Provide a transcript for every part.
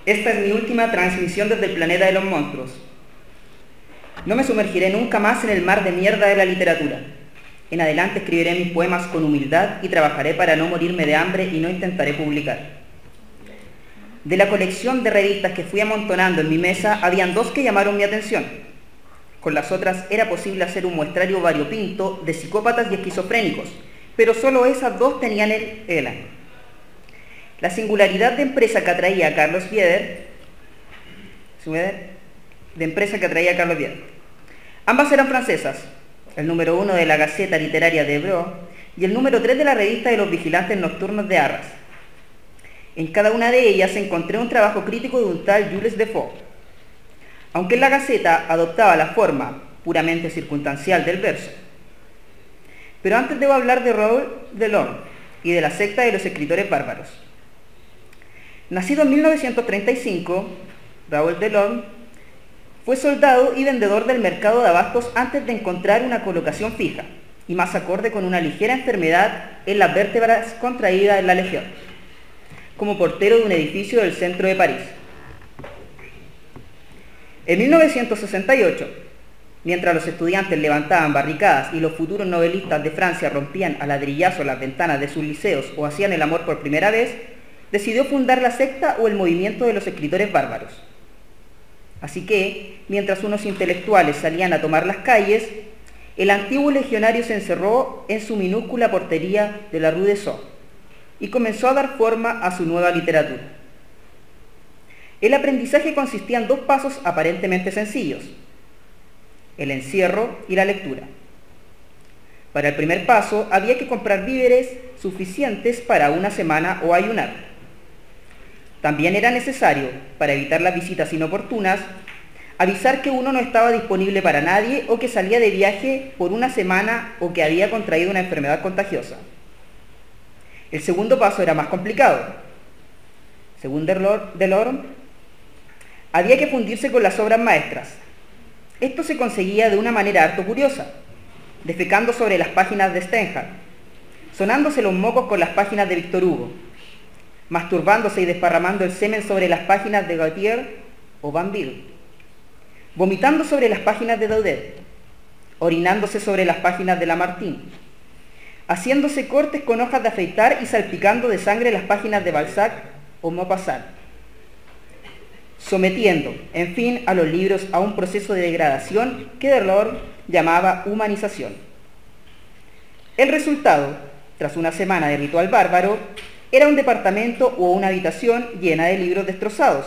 Esta es mi última transmisión desde el planeta de los monstruos. No me sumergiré nunca más en el mar de mierda de la literatura. En adelante escribiré mis poemas con humildad y trabajaré para no morirme de hambre y no intentaré publicar. De la colección de revistas que fui amontonando en mi mesa, habían dos que llamaron mi atención. Con las otras era posible hacer un muestrario variopinto de psicópatas y esquizofrénicos, pero solo esas dos tenían el ELA. La singularidad de empresa que atraía a Carlos Bieder, Ambas eran francesas, el número 1 de la Gaceta Literaria de Évreux y el número 3 de la revista de los Vigilantes Nocturnos de Arras. En cada una de ellas encontré un trabajo crítico de un tal Jules Defoe. Aunque en la Gaceta adoptaba la forma puramente circunstancial del verso. Pero antes debo hablar de Raoul Delorme y de la secta de los escritores bárbaros. Nacido en 1935, Raoul Delorme fue soldado y vendedor del mercado de abastos antes de encontrar una colocación fija y más acorde con una ligera enfermedad en las vértebras contraídas en la legión, como portero de un edificio del centro de París. En 1968, mientras los estudiantes levantaban barricadas y los futuros novelistas de Francia rompían a ladrillazos las ventanas de sus liceos o hacían el amor por primera vez, decidió fundar la secta o el movimiento de los escritores bárbaros. Así que, mientras unos intelectuales salían a tomar las calles, el antiguo legionario se encerró en su minúscula portería de la Rue des Sceaux y comenzó a dar forma a su nueva literatura. El aprendizaje consistía en dos pasos aparentemente sencillos: el encierro y la lectura. Para el primer paso había que comprar víveres suficientes para una semana o ayunar. También era necesario, para evitar las visitas inoportunas, avisar que uno no estaba disponible para nadie o que salía de viaje por una semana o que había contraído una enfermedad contagiosa. El segundo paso era más complicado. Según Delorme, había que fundirse con las obras maestras. Esto se conseguía de una manera harto curiosa, defecando sobre las páginas de Stendhal, sonándose los mocos con las páginas de Victor Hugo, masturbándose y desparramando el semen sobre las páginas de Gautier o Banville, vomitando sobre las páginas de Daudet, orinándose sobre las páginas de Lamartine, haciéndose cortes con hojas de afeitar y salpicando de sangre las páginas de Balzac o Maupassant, sometiendo, en fin, a los libros a un proceso de degradación que Delorme llamaba humanización. El resultado, tras una semana de ritual bárbaro, era un departamento o una habitación llena de libros destrozados,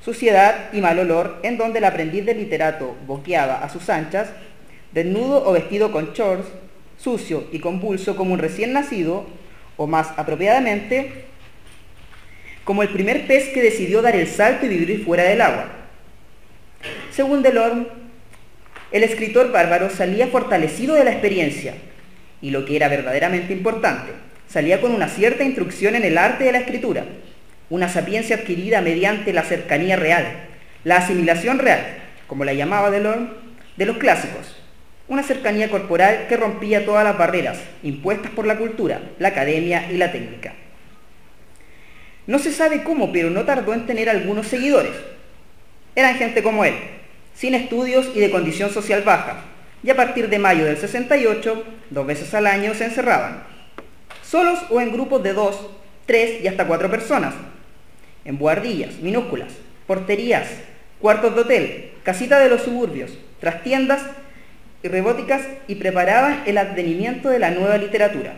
suciedad y mal olor, en donde el aprendiz del literato boqueaba a sus anchas, desnudo o vestido con shorts, sucio y convulso como un recién nacido, o más apropiadamente, como el primer pez que decidió dar el salto y vivir fuera del agua. Según Delorme, el escritor bárbaro salía fortalecido de la experiencia, y lo que era verdaderamente importante, salía con una cierta instrucción en el arte de la escritura, una sapiencia adquirida mediante la cercanía real, la asimilación real, como la llamaba Delorme, de los clásicos, una cercanía corporal que rompía todas las barreras impuestas por la cultura, la academia y la técnica. No se sabe cómo, pero no tardó en tener algunos seguidores. Eran gente como él, sin estudios y de condición social baja, y a partir de mayo del 68, 2 veces al año se encerraban, solos o en grupos de 2, 3 y hasta 4 personas, en buhardillas minúsculas, porterías, cuartos de hotel, casitas de los suburbios, trastiendas y rebóticas, y preparaban el advenimiento de la nueva literatura.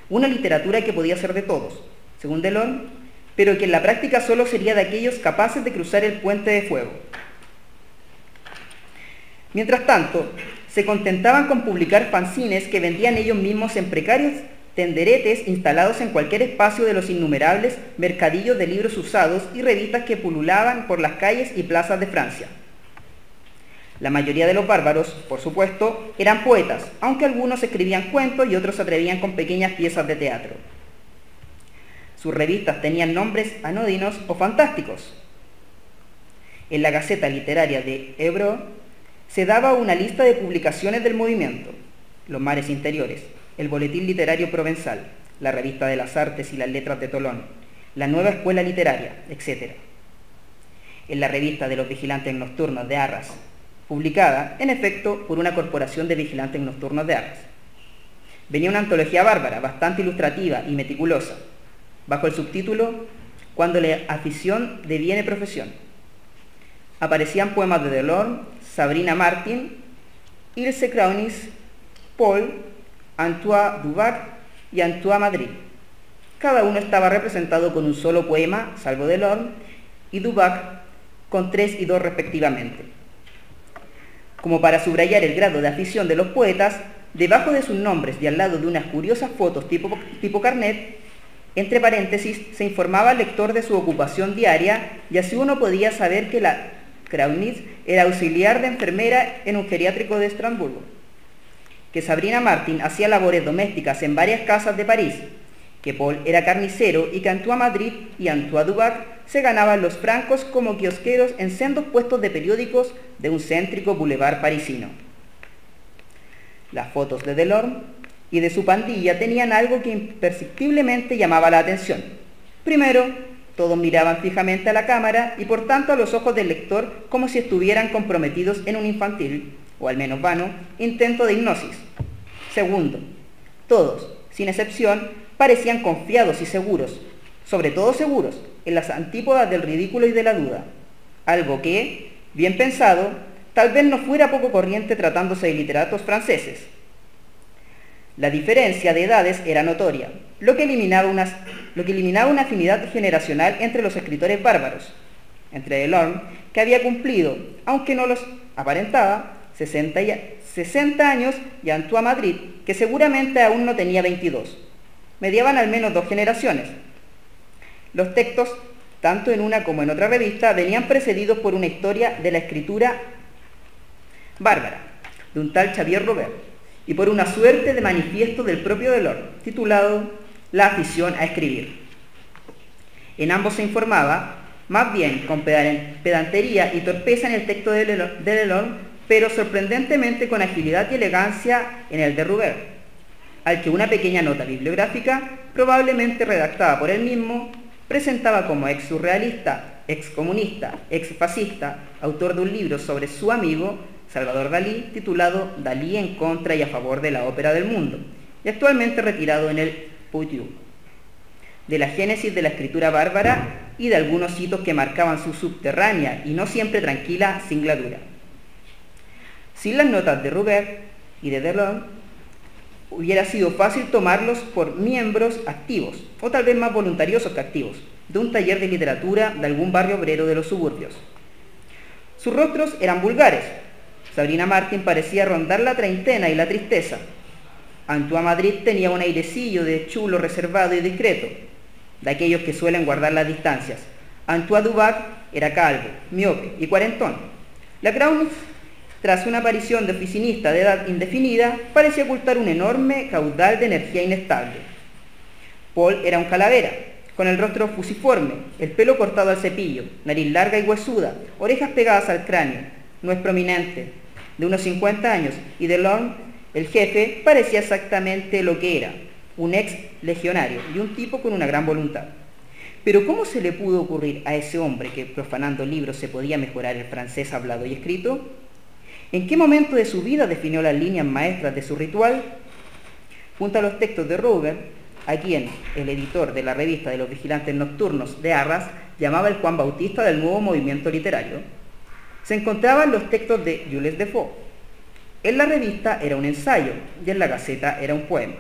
Una literatura que podía ser de todos, según Delorme, pero que en la práctica solo sería de aquellos capaces de cruzar el puente de fuego. Mientras tanto, se contentaban con publicar fanzines que vendían ellos mismos en precarios tenderetes instalados en cualquier espacio de los innumerables mercadillos de libros usados y revistas que pululaban por las calles y plazas de Francia. La mayoría de los bárbaros, por supuesto, eran poetas, aunque algunos escribían cuentos y otros se atrevían con pequeñas piezas de teatro. Sus revistas tenían nombres anodinos o fantásticos. En la Gaceta Literaria de Évreux se daba una lista de publicaciones del movimiento: Los mares interiores, el Boletín Literario Provenzal, la Revista de las Artes y las Letras de Tolón, la nueva escuela literaria, etc. En la revista de los vigilantes nocturnos de Arras, publicada, en efecto, por una corporación de vigilantes nocturnos de Arras. Venía una antología bárbara, bastante ilustrativa y meticulosa, bajo el subtítulo «Cuando la afición deviene profesión». Aparecían poemas de Delorme, Sabrina Martin, Ilse Kraunis, Paul, Antoine Dubac y Antoine Madrid. Cada uno estaba representado con un solo poema, salvo Delorme, y Dubac con 3 y 2 respectivamente. Como para subrayar el grado de afición de los poetas, debajo de sus nombres y al lado de unas curiosas fotos tipo carnet, entre paréntesis, se informaba al lector de su ocupación diaria y así uno podía saber que la Kraunis era auxiliar de enfermera en un geriátrico de Estrasburgo, que Sabrina Martin hacía labores domésticas en varias casas de París, que Paul era carnicero y que Antoine Madrid y Antoine Dubac se ganaban los francos como kiosqueros en sendos puestos de periódicos de un céntrico boulevard parisino. Las fotos de Delorme y de su pandilla tenían algo que imperceptiblemente llamaba la atención. Primero, todos miraban fijamente a la cámara y por tanto a los ojos del lector como si estuvieran comprometidos en un infantil, o al menos vano, intento de hipnosis. Segundo, todos, sin excepción, parecían confiados y seguros, sobre todo seguros, en las antípodas del ridículo y de la duda, algo que, bien pensado, tal vez no fuera poco corriente tratándose de literatos franceses. La diferencia de edades era notoria, lo que eliminaba una afinidad generacional entre los escritores bárbaros, entre Delorme, que había cumplido, aunque no los aparentaba, 60 años, y Antoine Madrid, que seguramente aún no tenía 22. Mediaban al menos 2 generaciones. Los textos, tanto en una como en otra revista, venían precedidos por una historia de la escritura bárbara, de un tal Xavier Robert, y por una suerte de manifiesto del propio Delorme, titulado La afición a escribir. En ambos se informaba, más bien con pedantería y torpeza en el texto de Delorme, pero sorprendentemente con agilidad y elegancia en el de Robert, al que una pequeña nota bibliográfica, probablemente redactada por él mismo, presentaba como ex-surrealista, ex-comunista, ex-fascista, autor de un libro sobre su amigo Salvador Dalí, titulado Dalí en contra y a favor de la ópera del mundo, y actualmente retirado en el Poitou, de la génesis de la escritura bárbara y de algunos hitos que marcaban su subterránea y no siempre tranquila singladura. Sin las notas de Robert y de Delorme, hubiera sido fácil tomarlos por miembros activos, o tal vez más voluntariosos que activos, de un taller de literatura de algún barrio obrero de los suburbios. Sus rostros eran vulgares. Sabrina Martin parecía rondar la treintena y la tristeza. Antoine Madrid tenía un airecillo de chulo reservado y discreto, de aquellos que suelen guardar las distancias. Antoine Dubac era calvo, miope y cuarentón. La Kraunis, tras una aparición de oficinista de edad indefinida, parecía ocultar un enorme caudal de energía inestable. Paul era un calavera, con el rostro fusiforme, el pelo cortado al cepillo, nariz larga y huesuda, orejas pegadas al cráneo, nuez prominente, de unos 50 años, y Delorme, el jefe, parecía exactamente lo que era, un ex legionario y un tipo con una gran voluntad. Pero ¿cómo se le pudo ocurrir a ese hombre que profanando libros se podía mejorar el francés hablado y escrito? ¿En qué momento de su vida definió las líneas maestras de su ritual? Junto a los textos de Robert, a quien el editor de la revista de los vigilantes nocturnos de Arras llamaba el Juan Bautista del nuevo movimiento literario, se encontraban los textos de Jules Defoe. En la revista era un ensayo y en la Gaceta era un poema.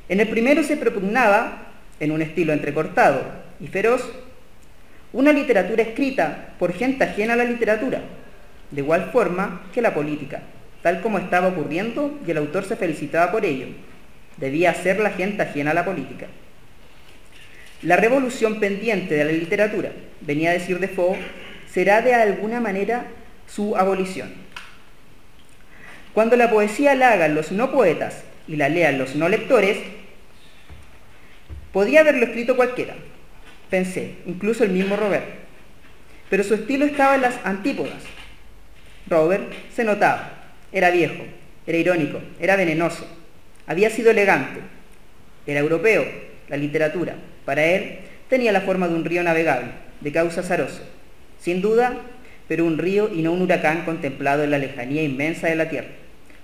En el primero se propugnaba, en un estilo entrecortado y feroz, una literatura escrita por gente ajena a la literatura, de igual forma que la política, tal como estaba ocurriendo y el autor se felicitaba por ello. Debía ser la gente ajena a la política. La revolución pendiente de la literatura, venía a decir Defoe, será de alguna manera su abolición. Cuando la poesía la hagan los no poetas y la lean los no lectores, podía haberlo escrito cualquiera, pensé, incluso el mismo Robert, pero su estilo estaba en las antípodas. Robert se notaba, era viejo, era irónico, era venenoso, había sido elegante, era europeo, la literatura, para él, tenía la forma de un río navegable, de cauce azaroso, sin duda, pero un río y no un huracán contemplado en la lejanía inmensa de la tierra,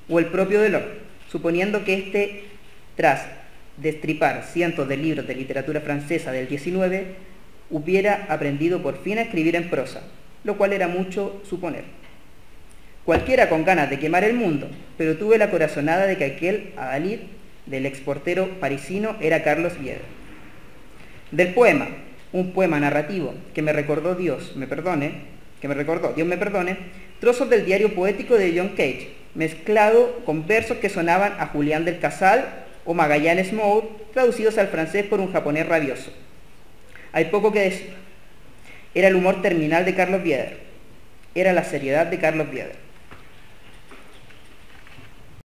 o el propio Delors, suponiendo que éste, tras destripar cientos de libros de literatura francesa del XIX, hubiera aprendido por fin a escribir en prosa, lo cual era mucho suponer. Cualquiera con ganas de quemar el mundo, pero tuve la corazonada de que aquel adalid del exportero parisino era Carlos Vieder. Del poema, un poema narrativo que me recordó Dios me perdone, trozos del diario poético de John Cage, mezclado con versos que sonaban a Julián del Casal o Magallanes Moore, traducidos al francés por un japonés rabioso. Hay poco que decir. Era el humor terminal de Carlos Vieder. Era la seriedad de Carlos Vieder.